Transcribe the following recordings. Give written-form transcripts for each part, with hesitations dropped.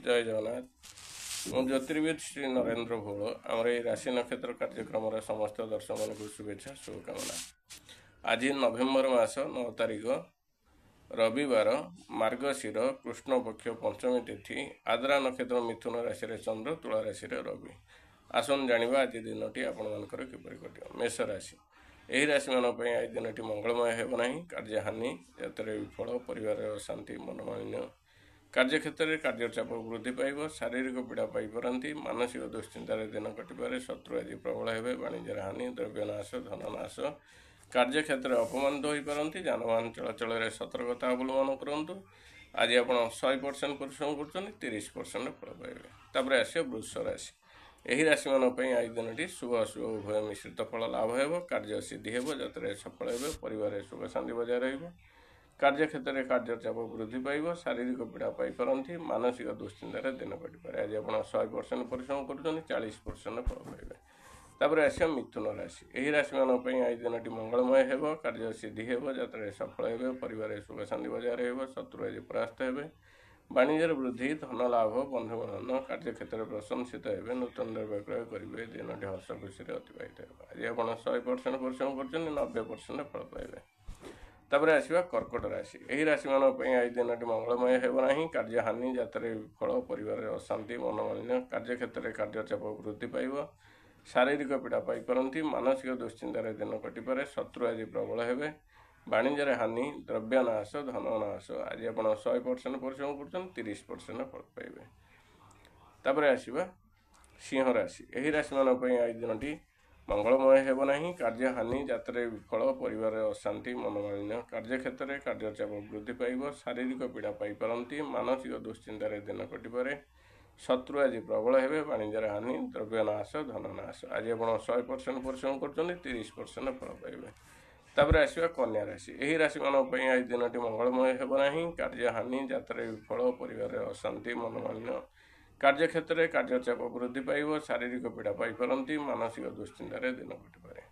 जय जगन्नाथ। मु ज्योतिर्विद श्री नरेंद्र भोल आमर ये राशि नक्षत्र कार्यक्रम समस्त दर्शक मान शुभेच्छा शुभकामना। आज नवेम्बर मास 9 तारिख रविवार मार्गशीर कृष्ण पक्ष पंचमी तिथि आद्रा नक्षत्र मिथुन राशि चंद्र तुला राशि रवि। आसन जानिबा आज दिनटी आपणमानकर किपरि कटियो। मेष राशि यही राशि मान आज दिनटी मंगलमय हेब नहीं। कार्य हानि यात्रा विफल परिवार अशांति मनोमालिन्य कार्यक्षेत्र में कार्यचाप वृद्धि पाइब शारीरिक पीड़ा पाइपारती मानसिक दुश्चिंतार दिन कटिपारे शत्रु आदि प्रबल हे वाणिज्य हानि द्रव्यनाश धननाश कार्यक्षेत्र अपमानित हो पारती जानवाहन चलाचल में सतर्कता अवलम्बन करूँ। आज आप 100% परिश्रम कर 30% फल पाइबे। तापर आसे वृष राशि यही राशि मान आज दिन शुभ अशुभ उभय मिश्रित फल लाभ हो कार्य सिद्धि हो जतरे सफल हो परिवार सुख शांति बजाय रही कार्यक्षेत्र में कार्यचाप वृद्धि पाइब शारीरिक पीड़ा पाइपारती मानसिक दुश्चिंतार दिन कटिपारे। आज आप 100% परिश्रम कर 40% फल पाइबे। तापर आस मिथुन राशि यही राशि मान आज दिन मंगलमय हो कार्य सिद्धि हो जतरे सफल हो परिवार सुख शांति बजाय रही शत्रु आज परास्त हे वाणिज्य वृद्धि धन लाभ बंधुमिलन कार्यक्षेत्र प्रशंसित हे नूतन द्रव्य क्रय करेंगे दिन हर्ष खुशी अतिबाहित हो। आज आप 100% परिश्रम कर 90% फल पाइबे। तापर आसवा कर्कट राशि यही राशि मान आज दिन मंगलमय हेब नहीं। कार्य हानि यात्रा विफल परिवार अशांति मनोमालिन्य कार्यक्षेत्र में कार्यचाप वृद्धि पाइब शारीरिक पीड़ा पाइपारती मानसिक दुश्चिंतार दिन कटिपारे शत्रु आज प्रबल हे वाणिज्य हानि द्रव्यनाश धननाश। आज आप 100% परिश्रम कर 30% फल पाइबे। तापर आसवा सिंह राशि यही राशि मान आज दिन मंगलमय हेब नहीं। कार्य हानि यात्रा विफल परिवार अशांति मनोमालिन्य कार्यक्षेत्र में कार्यचाप वृद्धि पाइब शारीरिक पीड़ा पाइपारती मानसिक दुश्चिंतार दिन कटिपारे शत्रु आज प्रबल हे वाणिज्य हानि द्रव्यनाश धननाश। आज आप 100% परिश्रम कर 30% फल पाइबे। तापर आसवा कन्या राशि यही राशि मान आज दिन मंगलमय हेब नहीं। कार्य हानि यात्रा विफल परिवार अशांति मनोमालिन्य कार्यक्षेत्र में कार्यचाप वृद्धि पाइब शारीरिक पीड़ा पाइपारती मानसिक दुश्चिंतार दिन कटिपारे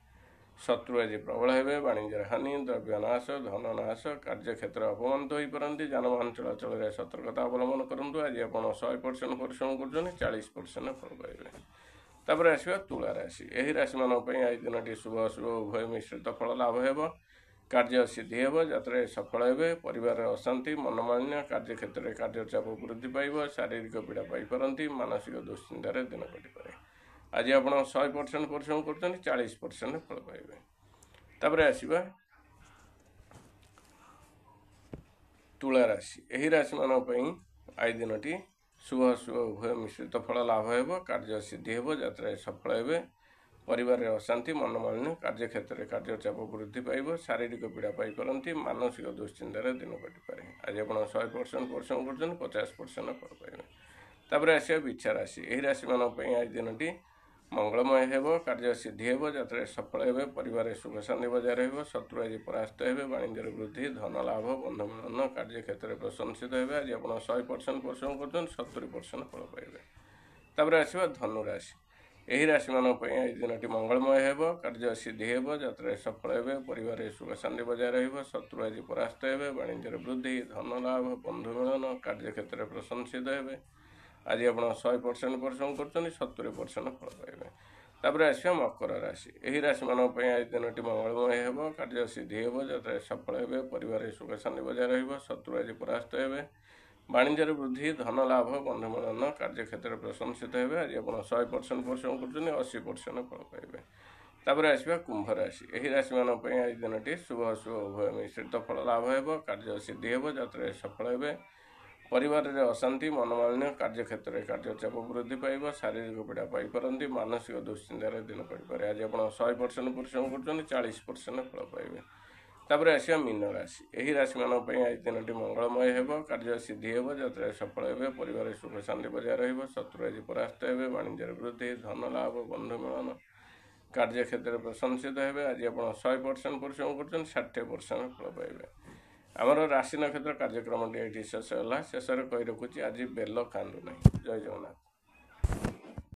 शत्रु आज प्रबल हे वाणिज्य हानि द्रव्यनाश धननाश कार्यक्षेत्र अपमानित हो पारती जानवाहन चलाचल में सतर्कता अवलम्बन करूँ। आज आप 100% परिश्रम कर 40% फल पाइबे। तापर आसवा तुला राशि यही राशि मान आज दिन शुभ अशुभ उभय मिश्रित फल लाभ हो कार्य सिद्धि हो यात्रा सफल हे परिवार अशांति मनोमालिन्य कार्यक्षेत्र में कार्यचाप वृद्धि पाइब शारीरिक पीड़ा पाइपारती मानसिक दुश्चिंतार दिन कटिपारे। आज आप 100% परिश्रम कर 40% फल पाइबे। तापर आसवा तुला राशि यही राशि मान आज दिन शुभ अशुभ उभय मिश्रित फल लाभ हो कार्य सिद्धि हो यात्रा सफल हे परिवार अशांति मनोमालिन्य कार्यक्षेत्र में कार्यचाप वृद्धि पाइब शारीरिक पीड़ा पाइपारती मानसिक दुश्चिंतार दिन कटिपारे। आज आप 100% परिश्रम कर 50% फल पाइबे। तापर आसवा बिच्छा राशि यही राशि मान आज दिन मंगलमय हेब कार्य सिद्धि हो यात्रा सफल हे परिवार सुख शांति बजाय रही शत्रु आज परास्त हे वाणिज्य वृद्धि धन लाभ बंधुमिलन कार्यक्षेत्र में प्रशंसित हे। आज आप 100% परिश्रम कर 70% फल पाइबे। तापर आसवा धनु राशि यही राशि मान आज दिन मंगलमय हेब कार्य सिद्धि हो यात्रा सफल हे परिवार सुख शांति बजाय रही शत्रु आज परास्त हे वाणिज्य वृद्धि धन लाभ बंधुमिलन कार्यक्षेत्र में प्रशंसित हे। आज आप 100% परिश्रम कर 70% फल पाइबे। तापर आसवा मकर राशि यही राशि मान आज दिन मंगलमय हेब कार्य सिद्धि हो यात्रा सफल हे परिवार सुख शांति बजाय रही शत्रु आज परास्त हे वाणिज्य वृद्धि धन लाभ बंधुमिलन कार्यक्षेत्र में प्रशंसित हे। आज आप 100% परिश्रम कर 80% फल पाइबे। तापर आसवा कुंभ राशि यही राशि मान आज दिन शुभ अशुभ उभय मिश्रित फल लाभ हो कार्य सिद्धि हो यात्रा सफल हे परिवार अशांति मनोमालिन्य कार्यक्षेत्र में कार्यचाप वृद्धि पाइब शारीरिक पीड़ा पाइपारती मानसिक दुश्चिंतार दिन कटिपारे। आज आप 100% परिश्रम कर 40% फल पाइबे। तापर आसवा मीन राशि यही राशि मान आज दिन मंगलमय हेब कार्य सिद्धि हो यात्रा सफल हे परिवार सुख शांति बजाय रही शत्रु आज परास्त हे वाणिज्य वृद्धि धन लाभ बंधुमिलन कार्यक्षेत्र में प्रशंसित हे। आज आप 100% परिश्रम कर 60% फल पाइबे। आमर राशि नक्षत्र कार्यक्रम ये शेष है शेष कही रखुच्छी आज बेल खांदु नहीं। जय जगन्नाथ।